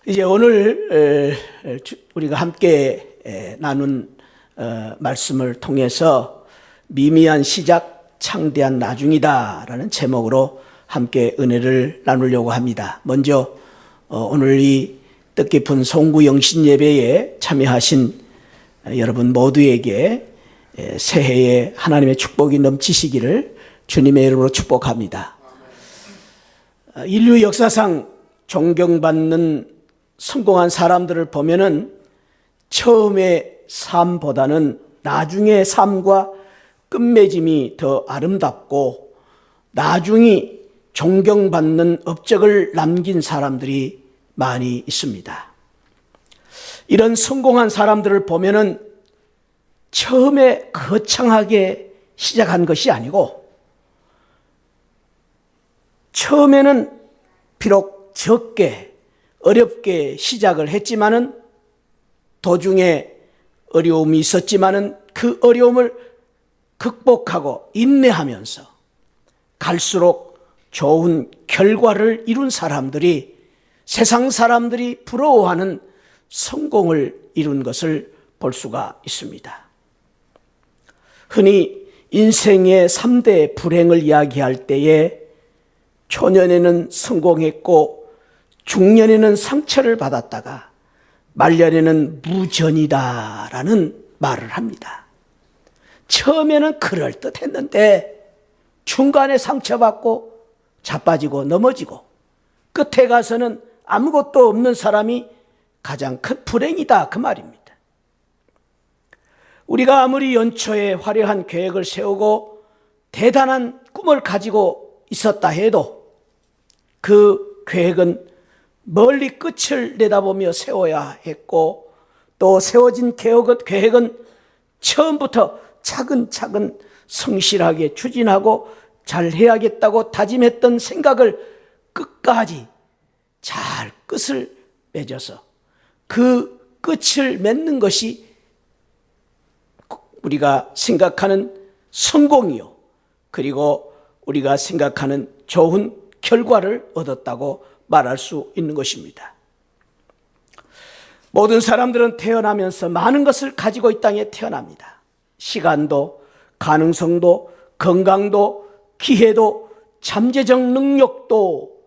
이제 오늘 우리가 함께 나눈 말씀을 통해서 미미한 시작, 창대한 나중이다 라는 제목으로 함께 은혜를 나누려고 합니다. 먼저 오늘 이 뜻깊은 송구 영신 예배에 참여하신 여러분 모두에게 새해에 하나님의 축복이 넘치시기를 주님의 이름으로 축복합니다. 인류 역사상 존경받는 성공한 사람들을 보면은 처음의 삶보다는 나중의 삶과 끝맺음이 더 아름답고 나중이 존경받는 업적을 남긴 사람들이 많이 있습니다. 이런 성공한 사람들을 보면은 처음에 거창하게 시작한 것이 아니고 처음에는 비록 적게 어렵게 시작을 했지만은 도중에 어려움이 있었지만은 그 어려움을 극복하고 인내하면서 갈수록 좋은 결과를 이룬 사람들이 세상 사람들이 부러워하는 성공을 이룬 것을 볼 수가 있습니다. 흔히 인생의 3대 불행을 이야기할 때에 초년에는 성공했고 중년에는 상처를 받았다가 말년에는 무전이다라는 말을 합니다. 처음에는 그럴듯했는데 중간에 상처받고 자빠지고 넘어지고 끝에 가서는 아무것도 없는 사람이 가장 큰 불행이다 그 말입니다. 우리가 아무리 연초에 화려한 계획을 세우고 대단한 꿈을 가지고 있었다 해도 그 계획은 멀리 끝을 내다보며 세워야 했고 또 세워진 계획은 처음부터 차근차근 성실하게 추진하고 잘 해야겠다고 다짐했던 생각을 끝까지 잘 끝을 맺어서 그 끝을 맺는 것이 우리가 생각하는 성공이요. 그리고 우리가 생각하는 좋은 결과를 얻었다고 말할 수 있는 것입니다. 모든 사람들은 태어나면서 많은 것을 가지고 이 땅에 태어납니다. 시간도, 가능성도, 건강도, 기회도, 잠재적 능력도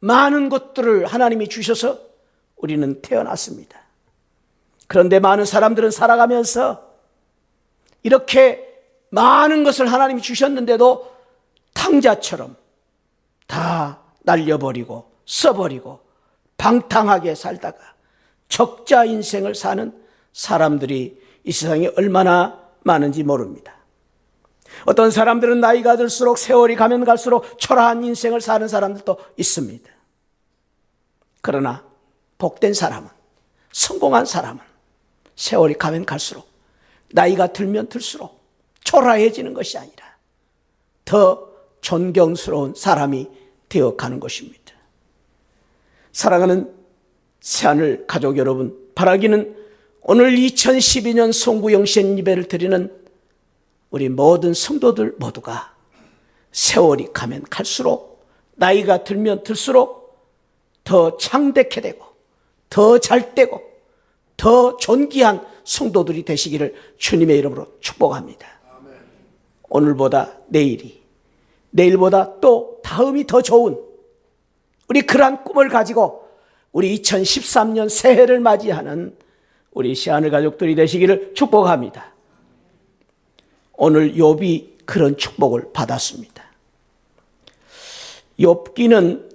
많은 것들을 하나님이 주셔서 우리는 태어났습니다. 그런데 많은 사람들은 살아가면서 이렇게 많은 것을 하나님이 주셨는데도 탕자처럼 다 날려버리고 써버리고 방탕하게 살다가 적자 인생을 사는 사람들이 이 세상에 얼마나 많은지 모릅니다. 어떤 사람들은 나이가 들수록 세월이 가면 갈수록 초라한 인생을 사는 사람들도 있습니다. 그러나 복된 사람은, 성공한 사람은 세월이 가면 갈수록 나이가 들면 들수록 초라해지는 것이 아니라 더 존경스러운 사람이 되어가는 것입니다. 사랑하는 새하늘 가족 여러분, 바라기는 오늘 2012년 송구영신 예배를 드리는 우리 모든 성도들 모두가 세월이 가면 갈수록 나이가 들면 들수록 더 창대케 되고 더 잘되고 더 존귀한 성도들이 되시기를 주님의 이름으로 축복합니다. 오늘보다 내일이, 내일보다 또 다음이 더 좋은 우리 그러한 꿈을 가지고 우리 2013년 새해를 맞이하는 우리 새하늘 가족들이 되시기를 축복합니다. 오늘 욥이 그런 축복을 받았습니다. 욥기는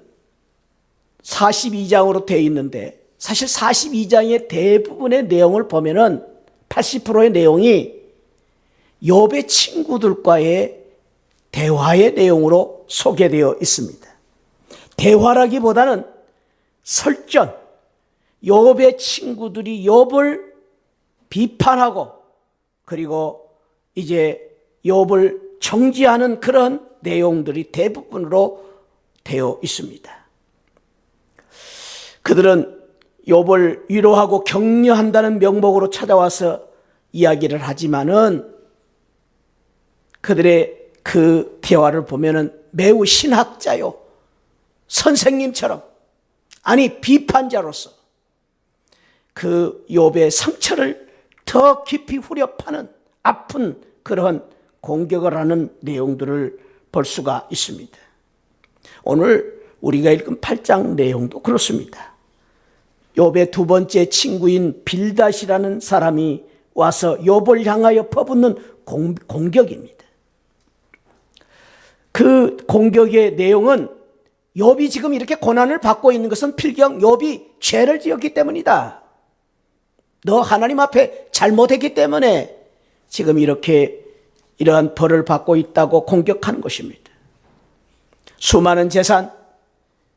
42장으로 되어 있는데 사실 42장의 대부분의 내용을 보면은 80%의 내용이 욥의 친구들과의 대화의 내용으로 소개되어 있습니다. 대화라기보다는 설전, 욥의 친구들이 욥을 비판하고 그리고 이제 욥을 정지하는 그런 내용들이 대부분으로 되어 있습니다. 그들은 욥을 위로하고 격려한다는 명목으로 찾아와서 이야기를 하지만은 그들의 그 대화를 보면은 매우 신학자요, 선생님처럼, 아니 비판자로서 그 욥의 상처를 더 깊이 후려 파는 아픈 그런 공격을 하는 내용들을 볼 수가 있습니다. 오늘 우리가 읽은 8장 내용도 그렇습니다. 욥의 두 번째 친구인 빌닷이라는 사람이 와서 욥을 향하여 퍼붓는 공격입니다. 그 공격의 내용은 욥이 지금 이렇게 고난을 받고 있는 것은 필경 욥이 죄를 지었기 때문이다. 너 하나님 앞에 잘못했기 때문에 지금 이러한 벌을 받고 있다고 공격하는 것입니다. 수많은 재산,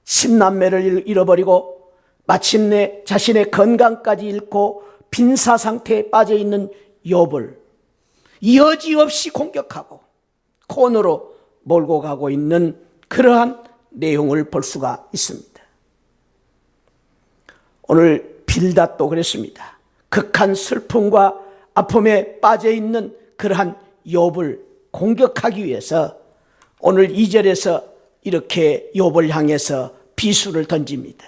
10남매를 잃어버리고 마침내 자신의 건강까지 잃고 빈사 상태에 빠져 있는 욥을 여지없이 공격하고 코너로 몰고 가고 있는 그러한 내용을 볼 수가 있습니다. 오늘 빌닷도 그랬습니다. 극한 슬픔과 아픔에 빠져 있는 그러한 욥을 공격하기 위해서 오늘 2절에서 이렇게 욥을 향해서 비수를 던집니다.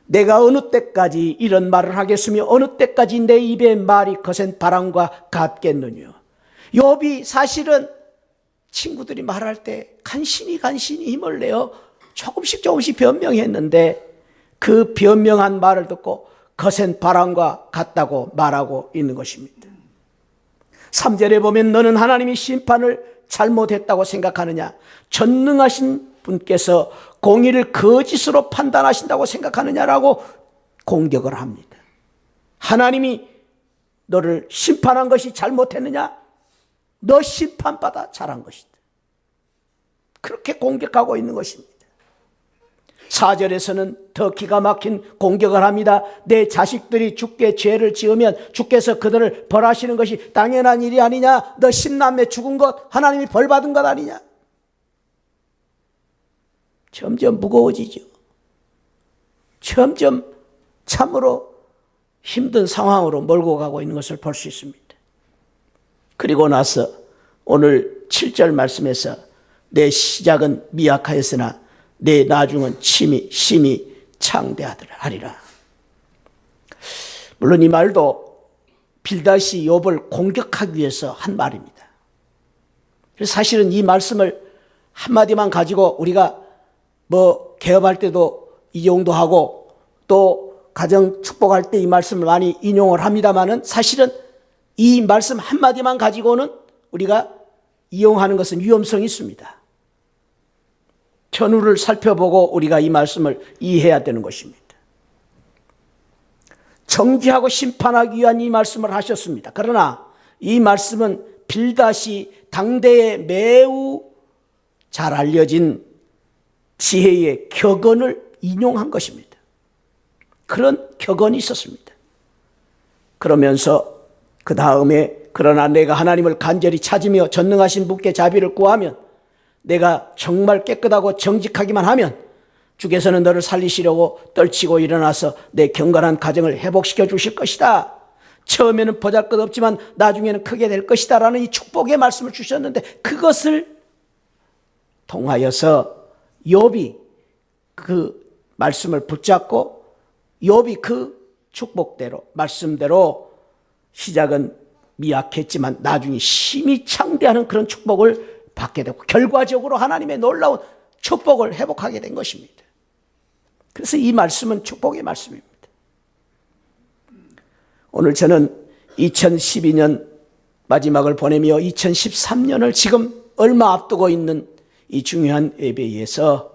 내가 어느 때까지 이런 말을 하겠으며 어느 때까지 내 입의 말이 거센 바람과 같겠느냐. 욥이 사실은 친구들이 말할 때 간신히 힘을 내어 조금씩 변명했는데 그 변명한 말을 듣고 거센 바람과 같다고 말하고 있는 것입니다. 3절에 보면 너는 하나님이 심판을 잘못했다고 생각하느냐? 전능하신 분께서 공의를 거짓으로 판단하신다고 생각하느냐라고 공격을 합니다. 하나님이 너를 심판한 것이 잘못했느냐? 너 심판받아 잘한 것이다. 그렇게 공격하고 있는 것입니다. 4절에서는 더 기가 막힌 공격을 합니다. 내 자식들이 주께 죄를 지으면 주께서 그들을 벌하시는 것이 당연한 일이 아니냐? 너 10남매 죽은 것 하나님이 벌받은 것 아니냐? 점점 무거워지죠. 점점 참으로 힘든 상황으로 몰고 가고 있는 것을 볼 수 있습니다. 그리고 나서 오늘 7절 말씀에서 내 시작은 미약하였으나 내 나중은 심히 창대하리라. 물론 이 말도 빌닷이 욥을 공격하기 위해서 한 말입니다. 그래서 사실은 이 말씀을 한마디만 가지고 우리가 개업할 때도 이용도 하고 또 가정 축복할 때 이 말씀을 많이 인용을 합니다만은 사실은 이 말씀 한마디만 가지고는 우리가 이용하는 것은 위험성이 있습니다. 전후를 살펴보고 우리가 이 말씀을 이해해야 되는 것입니다. 정죄하고 심판하기 위한 이 말씀을 하셨습니다. 그러나 이 말씀은 빌닷이 당대에 매우 잘 알려진 지혜의 격언을 인용한 것입니다. 그런 격언이 있었습니다. 그러면서 그 다음에 그러나 내가 하나님을 간절히 찾으며 전능하신 분께 자비를 구하면 내가 정말 깨끗하고 정직하기만 하면 주께서는 너를 살리시려고 떨치고 일어나서 내 경건한 가정을 회복시켜 주실 것이다. 처음에는 보잘것없지만 나중에는 크게 될 것이다 라는 이 축복의 말씀을 주셨는데 그것을 통하여서 욥이 그 말씀을 붙잡고 욥이 그 축복대로 말씀대로 시작은 미약했지만 나중에 심히 창대하는 그런 축복을 받게 되고 결과적으로 하나님의 놀라운 축복을 회복하게 된 것입니다. 그래서 이 말씀은 축복의 말씀입니다. 오늘 저는 2012년 마지막을 보내며 2013년을 지금 얼마 앞두고 있는 이 중요한 예배에서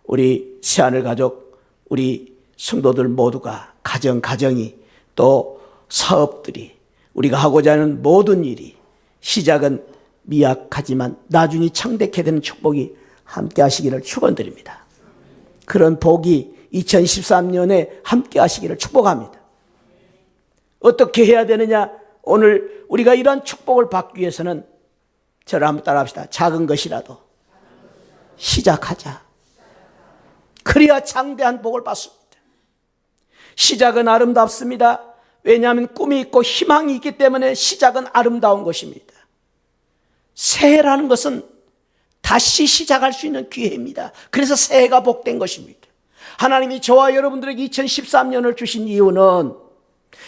우리 새하늘 가족, 우리 성도들 모두가 가정이 또 사업들이 우리가 하고자 하는 모든 일이 시작은 미약하지만 나중에 창대케 되는 축복이 함께 하시기를 축원드립니다. 그런 복이 2013년에 함께 하시기를 축복합니다. 어떻게 해야 되느냐? 오늘 우리가 이러한 축복을 받기 위해서는 저를 한번 따라합시다. 작은 것이라도 시작하자. 그래야 창대한 복을 받습니다. 시작은 아름답습니다. 왜냐하면 꿈이 있고 희망이 있기 때문에 시작은 아름다운 것입니다. 새해라는 것은 다시 시작할 수 있는 기회입니다. 그래서 새해가 복된 것입니다. 하나님이 저와 여러분들에게 2013년을 주신 이유는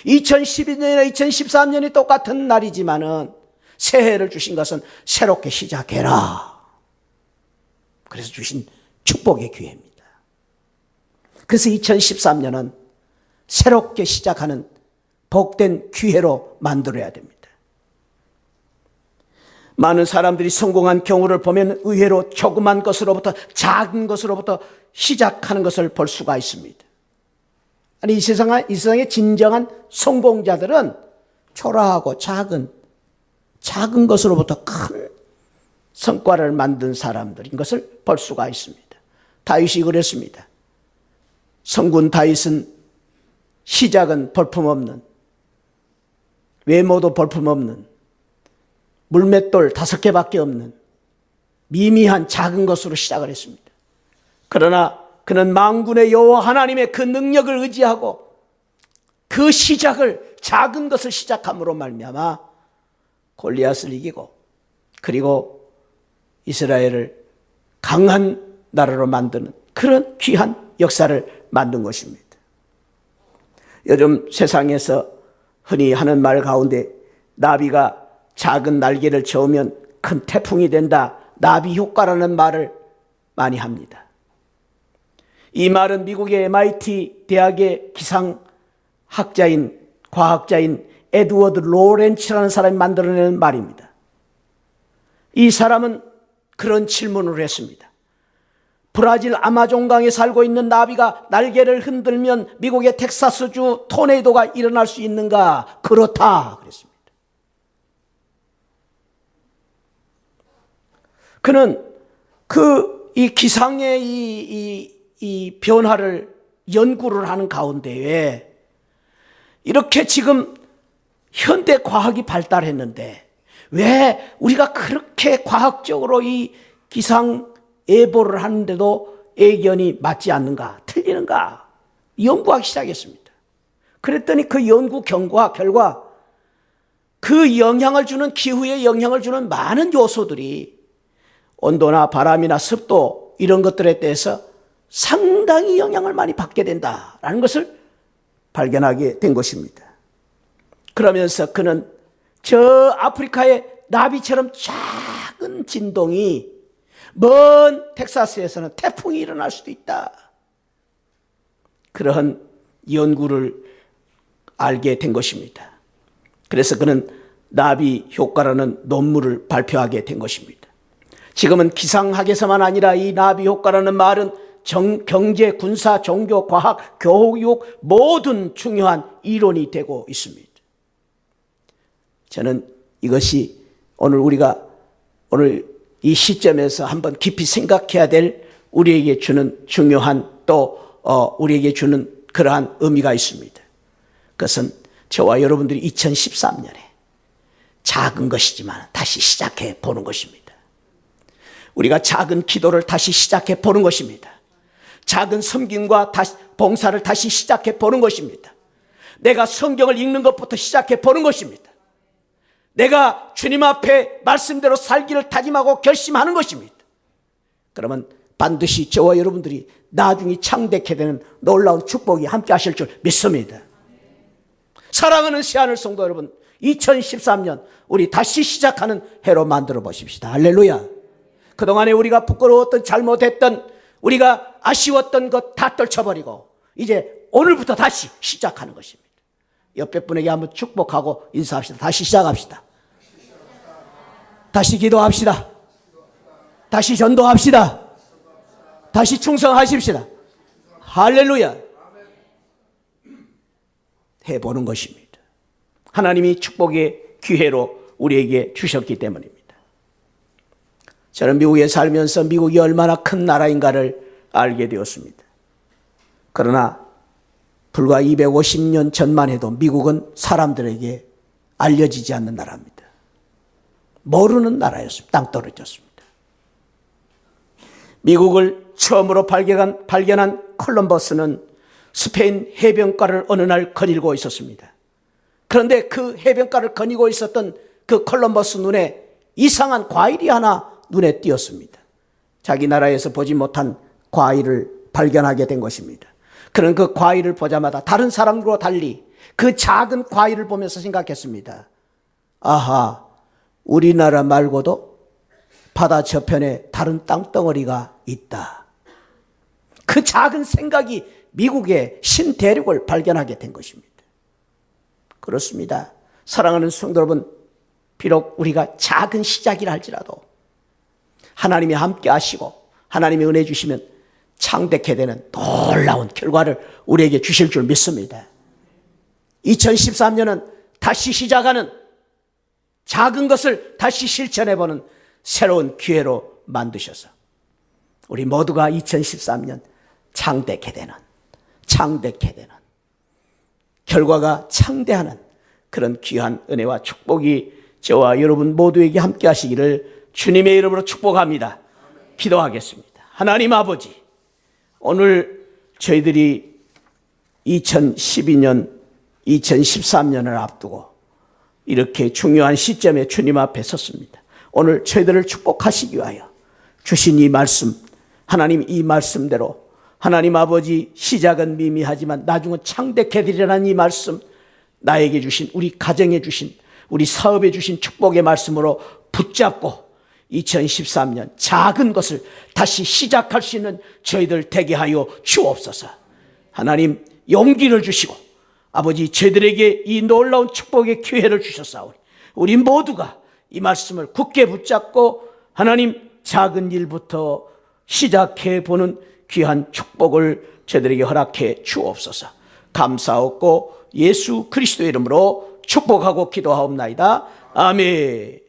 2012년이나 2013년이 똑같은 날이지만은 새해를 주신 것은 새롭게 시작해라. 그래서 주신 축복의 기회입니다. 그래서 2013년은 새롭게 시작하는 복된 기회로 만들어야 됩니다. 많은 사람들이 성공한 경우를 보면 의외로 조그만 것으로부터 작은 것으로부터 시작하는 것을 볼 수가 있습니다. 아니, 이 세상의 진정한 성공자들은 초라하고 작은 것으로부터 큰 성과를 만든 사람들인 것을 볼 수가 있습니다. 다윗이 그랬습니다. 성군 다윗은 시작은 볼품없는, 외모도 볼품없는, 물맷돌 5개밖에 없는 미미한 작은 것으로 시작을 했습니다. 그러나 그는 만군의 여호와 하나님의 그 능력을 의지하고 그 시작을, 작은 것을 시작함으로 말미암아 골리앗을 이기고, 그리고 이스라엘을 강한 나라로 만드는 그런 귀한 역사를 만든 것입니다. 요즘 세상에서 흔히 하는 말 가운데 나비가 작은 날개를 저으면 큰 태풍이 된다, 나비 효과라는 말을 많이 합니다. 이 말은 미국의 MIT 대학의 기상학자인, 과학자인 에드워드 로렌츠라는 사람이 만들어낸 말입니다. 이 사람은 그런 질문을 했습니다. 브라질 아마존강에 살고 있는 나비가 날개를 흔들면 미국의 텍사스주 토네이도가 일어날 수 있는가? 그렇다 그랬습니다. 그는 이 기상의 이 변화를 연구를 하는 가운데에 이렇게 지금 현대 과학이 발달했는데 왜 우리가 그렇게 과학적으로 이 기상 예보를 하는데도 예견이 맞지 않는가, 틀리는가 연구하기 시작했습니다. 그랬더니 그 연구 결과 그 영향을 주는, 기후에 영향을 주는 많은 요소들이 온도나 바람이나 습도 이런 것들에 대해서 상당히 영향을 많이 받게 된다라는 것을 발견하게 된 것입니다. 그러면서 그는 저 아프리카의 나비처럼 작은 진동이 먼 텍사스에서는 태풍이 일어날 수도 있다, 그러한 연구를 알게 된 것입니다. 그래서 그는 나비 효과라는 논문을 발표하게 된 것입니다. 지금은 기상학에서만 아니라 이 나비 효과라는 말은 경제, 군사, 종교, 과학, 교육 모든 중요한 이론이 되고 있습니다. 저는 이것이 오늘 이 시점에서 한번 깊이 생각해야 될, 우리에게 주는 중요한, 또 우리에게 주는 그러한 의미가 있습니다. 그것은 저와 여러분들이 2013년에 작은 것이지만 다시 시작해 보는 것입니다. 우리가 작은 기도를 다시 시작해 보는 것입니다. 작은 섬김과 봉사를 다시 시작해 보는 것입니다. 내가 성경을 읽는 것부터 시작해 보는 것입니다. 내가 주님 앞에 말씀대로 살기를 다짐하고 결심하는 것입니다. 그러면 반드시 저와 여러분들이 나중에 창대케 되는 놀라운 축복이 함께 하실 줄 믿습니다. 사랑하는 새하늘 성도 여러분, 2013년 우리 다시 시작하는 해로 만들어 보십시다. 할렐루야. 그동안에 우리가 부끄러웠던, 잘못했던, 우리가 아쉬웠던 것 다 떨쳐버리고 이제 오늘부터 다시 시작하는 것입니다. 옆에 분에게 한번 축복하고 인사합시다. 다시 시작합시다. 다시 기도합시다. 다시 전도합시다. 다시 충성하십시다. 할렐루야. 해보는 것입니다. 하나님이 축복의 기회로 우리에게 주셨기 때문입니다. 저는 미국에 살면서 미국이 얼마나 큰 나라인가를 알게 되었습니다. 그러나 불과 250년 전만 해도 미국은 사람들에게 알려지지 않는 나라입니다. 모르는 나라였습니다. 땅떨어졌습니다. 미국을 처음으로 발견한 콜럼버스는 스페인 해변가를 어느 날 거닐고 있었습니다. 그런데 그 해변가를 거니고 있었던 그 콜럼버스 눈에 이상한 과일이 하나 눈에 띄었습니다. 자기 나라에서 보지 못한 과일을 발견하게 된 것입니다. 그는 그 과일을 보자마자 다른 사람들과 달리 그 작은 과일을 보면서 생각했습니다. 아하, 우리나라 말고도 바다 저편에 다른 땅덩어리가 있다. 그 작은 생각이 미국의 신대륙을 발견하게 된 것입니다. 그렇습니다. 사랑하는 성도 여러분, 비록 우리가 작은 시작이라 할지라도 하나님이 함께 하시고 하나님이 은혜 주시면 창대케 되는 놀라운 결과를 우리에게 주실 줄 믿습니다. 2013년은 다시 시작하는, 작은 것을 다시 실천해보는 새로운 기회로 만드셔서 우리 모두가 2013년 창대케 되는, 결과가 창대하는 그런 귀한 은혜와 축복이 저와 여러분 모두에게 함께 하시기를 주님의 이름으로 축복합니다. 기도하겠습니다. 하나님 아버지, 오늘 저희들이 2012년, 2013년을 앞두고 이렇게 중요한 시점에 주님 앞에 섰습니다. 오늘 저희들을 축복하시기 위하여 주신 이 말씀, 하나님 이 말씀대로 하나님 아버지, 시작은 미미하지만 나중은 창대케 되리라는 이 말씀, 나에게 주신, 우리 가정에 주신, 우리 사업에 주신 축복의 말씀으로 붙잡고 2013년 작은 것을 다시 시작할 수 있는 저희들 되게 하여 주옵소서. 하나님 용기를 주시고 아버지, 저희들에게 이 놀라운 축복의 기회를 주셨사오니 우리 모두가 이 말씀을 굳게 붙잡고 하나님 작은 일부터 시작해보는 귀한 축복을 저희들에게 허락해 주옵소서. 감사하고 예수 그리스도의 이름으로 축복하고 기도하옵나이다. 아멘.